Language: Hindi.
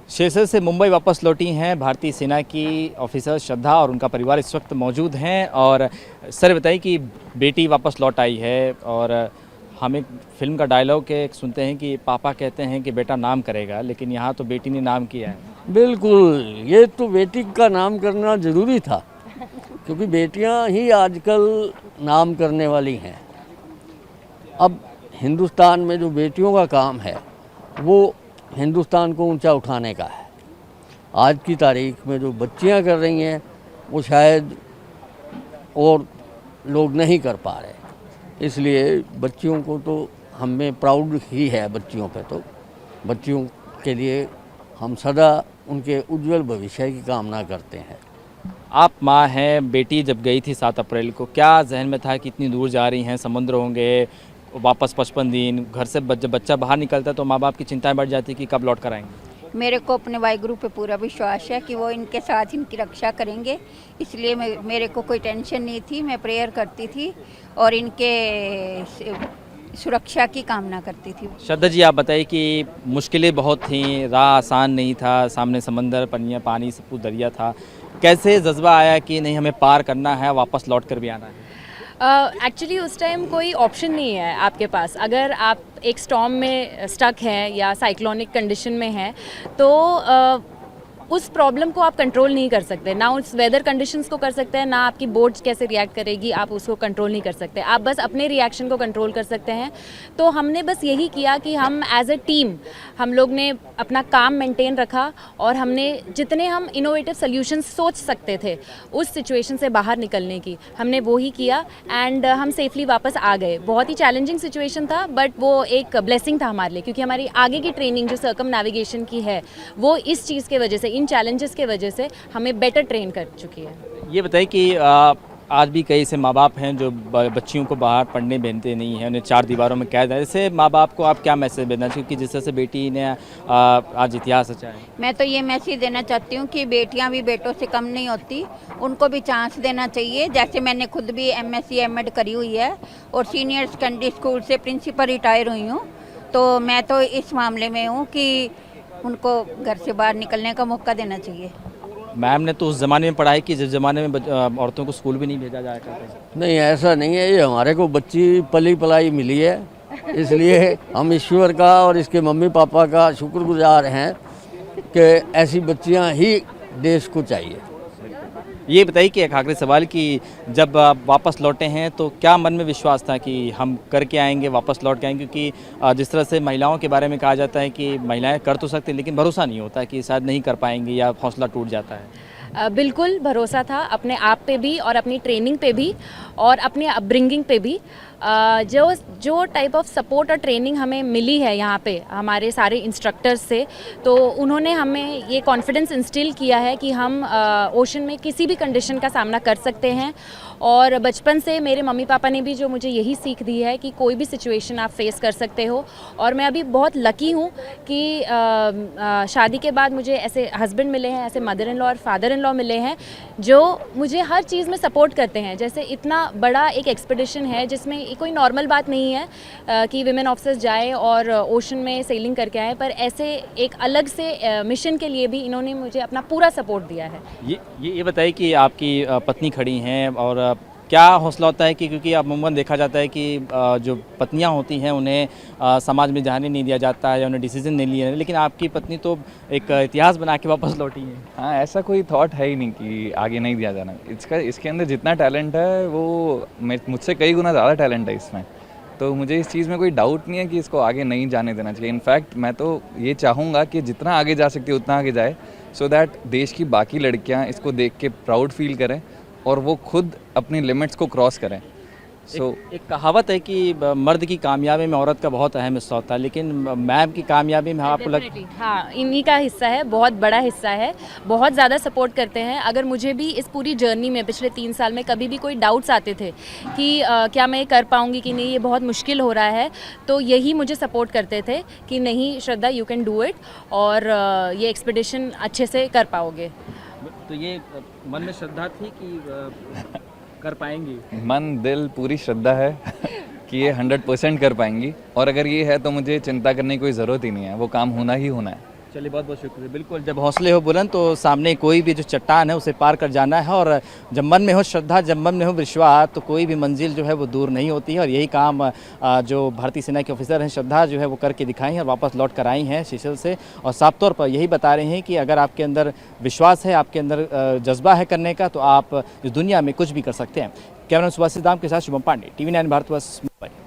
सेशल्स से मुंबई वापस लौटी हैं भारतीय सेना की ऑफिसर श्रद्धा और उनका परिवार इस वक्त मौजूद हैं। और सर बताइए कि बेटी वापस लौट आई है और हम एक फिल्म का डायलॉग के सुनते हैं कि पापा कहते हैं कि बेटा नाम करेगा, लेकिन यहाँ तो बेटी ने नाम किया है। बिल्कुल, ये तो बेटी का नाम करना ज़रूरी था क्योंकि बेटियां ही आजकल नाम करने वाली हैं। अब हिंदुस्तान में जो बेटियों का काम है वो हिंदुस्तान को ऊंचा उठाने का है। आज की तारीख में जो बच्चियां कर रही हैं वो शायद और लोग नहीं कर पा रहे, इसलिए बच्चियों को तो हमें प्राउड ही है। बच्चियों पे तो बच्चियों के लिए हम सदा उनके उज्जवल भविष्य की कामना करते हैं। आप माँ हैं, बेटी जब गई थी 7 अप्रैल को, क्या जहन में था कि इतनी दूर जा रही हैं, समुद्र होंगे, वापस 55 दिन घर से जब बच्चा बाहर निकलता है तो माँ बाप की चिंताएं बढ़ जाती कि कब लौट कर आएंगे। मेरे को अपने वाहिगुरु पे पूरा विश्वास है कि वो इनके साथ इनकी रक्षा करेंगे, इसलिए मेरे को कोई टेंशन नहीं थी। मैं प्रेयर करती थी और इनके सुरक्षा की कामना करती थी। श्रद्धा जी, आप बताइए कि मुश्किलें बहुत थीं, राह आसान नहीं था, सामने समंदर, पनिया, पानी, सब कुछ दरिया था। कैसे जज्बा आया कि नहीं हमें पार करना है, वापस लौट कर भी आना है? एक्चुअली उस टाइम कोई ऑप्शन नहीं है आपके पास। अगर आप एक स्टॉर्म में स्टक हैं या साइक्लोनिक कंडीशन में हैं तो उस प्रॉब्लम को आप कंट्रोल नहीं कर सकते, ना उस वेदर कंडीशंस को कर सकते हैं, ना आपकी बोट कैसे रिएक्ट करेगी आप उसको कंट्रोल नहीं कर सकते। आप बस अपने रिएक्शन को कंट्रोल कर सकते हैं। तो हमने बस यही किया कि हम एज अ टीम हम लोग ने अपना काम मेंटेन रखा और हमने जितने हम इनोवेटिव सोल्यूशंस सोच सकते थे उस सिचुएशन से बाहर निकलने की, हमने वो ही किया एंड हम सेफली वापस आ गए। बहुत ही चैलेंजिंग सिचुएशन था बट वो एक ब्लेसिंग था हमारे लिए, क्योंकि हमारी आगे की ट्रेनिंग जो सर्कम नेविगेशन की है वो इस चीज़ के वजह से, इन चैलेंजेस के वजह से हमें बेटर ट्रेन कर चुकी है। ये बताइए कि आज भी कई ऐसे माँ बाप हैं जो बच्चियों को बाहर पढ़ने भेजते नहीं हैं, उन्हें 4 दीवारों में कैद है। ऐसे माँ बाप को आप क्या मैसेज देना चाहिए, क्योंकि जिस तरह से बेटी ने आज इतिहास रचा है? मैं तो ये मैसेज देना चाहती हूँ कि बेटियां भी बेटों से कम नहीं होती, उनको भी चांस देना चाहिए। जैसे मैंने खुद भी MSc M.Ed करी हुई है और सीनियर सेकेंडरी स्कूल से प्रिंसिपल रिटायर हुई हूँ, तो मैं तो इस मामले में हूँ कि उनको घर से बाहर निकलने का मौका देना चाहिए। मैम ने तो उस ज़माने में पढ़ाई की जिस ज़माने में औरतों को स्कूल भी नहीं भेजा जाया करता था। नहीं, ऐसा नहीं है। ये हमारे को बच्ची पली पलाई मिली है, इसलिए हम ईश्वर का और इसके मम्मी पापा का शुक्रगुजार हैं कि ऐसी बच्चियां ही देश को चाहिए। ये बताइए कि एक आखिरी सवाल कि जब आप वापस लौटे हैं तो क्या मन में विश्वास था कि हम करके आएंगे, वापस लौट के आएंगे? क्योंकि जिस तरह से महिलाओं के बारे में कहा जाता है कि महिलाएं कर तो सकती हैं लेकिन भरोसा नहीं होता कि शायद नहीं कर पाएंगी या हौसला टूट जाता है। बिल्कुल भरोसा था अपने आप पे भी और अपनी ट्रेनिंग पे भी और अपने अपब्रिंगिंग पे भी। जो टाइप ऑफ सपोर्ट और ट्रेनिंग हमें मिली है यहाँ पे हमारे सारे इंस्ट्रक्टर्स से, तो उन्होंने हमें ये कॉन्फिडेंस इंस्टिल किया है कि हम ओशन में किसी भी कंडीशन का सामना कर सकते हैं। और बचपन से मेरे मम्मी पापा ने भी जो मुझे यही सीख दी है कि कोई भी सिचुएशन आप फेस कर सकते हो। और मैं अभी बहुत लकी हूँ कि शादी के बाद मुझे ऐसे हस्बैंड मिले हैं, ऐसे मदर इन लॉ और फादर इन लॉ मिले हैं जो मुझे हर चीज़ में सपोर्ट करते हैं। जैसे इतना बड़ा एक एक्सपीडिशन है जिसमें कोई नॉर्मल बात नहीं है कि विमेन ऑफिसर्स जाए और ओशन में सेलिंग करके आए, पर ऐसे एक अलग से मिशन के लिए भी इन्होंने मुझे अपना पूरा सपोर्ट दिया है। ये बताइए कि आपकी पत्नी खड़ी हैं और क्या हौसला होता है कि क्योंकि अब अमूमन देखा जाता है कि जो पत्नियां होती हैं उन्हें समाज में जाने नहीं दिया जाता है या उन्हें डिसीजन नहीं लिया, लेकिन आपकी पत्नी तो एक इतिहास बना के वापस लौटी है। हाँ, ऐसा कोई थॉट है ही नहीं कि आगे नहीं दिया जाना। इसके अंदर जितना टैलेंट है वो मुझसे कई गुना ज़्यादा टैलेंट है इसमें, तो मुझे इस चीज़ में कोई डाउट नहीं है कि इसको आगे नहीं जाने देना चाहिए। इनफैक्ट मैं तो ये चाहूँगा कि जितना आगे जा सकती है उतना आगे जाए, सो दैट देश की बाकी लड़कियाँ इसको देख के प्राउड फील करें और वो खुद अपनी लिमिट्स को क्रॉस करें। एक कहावत है कि मर्द की कामयाबी में औरत का बहुत अहम हिस्सा होता है, लेकिन मैम की कामयाबी में आपको हाँ, इन्हीं का हिस्सा है, बहुत बड़ा हिस्सा है, बहुत ज़्यादा सपोर्ट करते हैं। अगर मुझे भी इस पूरी जर्नी में पिछले 3 साल में कभी भी कोई डाउट्स आते थे कि क्या मैं कर पाऊँगी कि नहीं, ये बहुत मुश्किल हो रहा है, तो यही मुझे सपोर्ट करते थे कि नहीं श्रद्धा, यू कैन डू इट और ये एक्सपीडिशन अच्छे से कर पाओगे। तो ये मन में श्रद्धा थी कि कर पाएंगी? मन दिल पूरी श्रद्धा है कि ये 100% कर पाएंगी, और अगर ये है तो मुझे चिंता करने की कोई ज़रूरत ही नहीं है, वो काम होना ही होना है। चलिए बहुत बहुत शुक्रिया। बिल्कुल, जब हौसले हो बुलंद तो सामने कोई भी जो चट्टान है उसे पार कर जाना है, और जब मन में हो श्रद्धा, जब मन में हो विश्वास, तो कोई भी मंजिल जो है वो दूर नहीं होती है। और यही काम जो भारतीय सेना के ऑफिसर हैं श्रद्धा जो है वो करके दिखाई हैं और वापस लौट कर आई हैं सीशेल्स से, और साफ तौर पर यही बता रहे हैं कि अगर आपके अंदर विश्वास है, आपके अंदर जज्बा है करने का, तो आप इस दुनिया में कुछ भी कर सकते हैं। कैमरा सुभाष दाम के साथ शुभम पांडे, TV9 भारतवर्ष, मुंबई।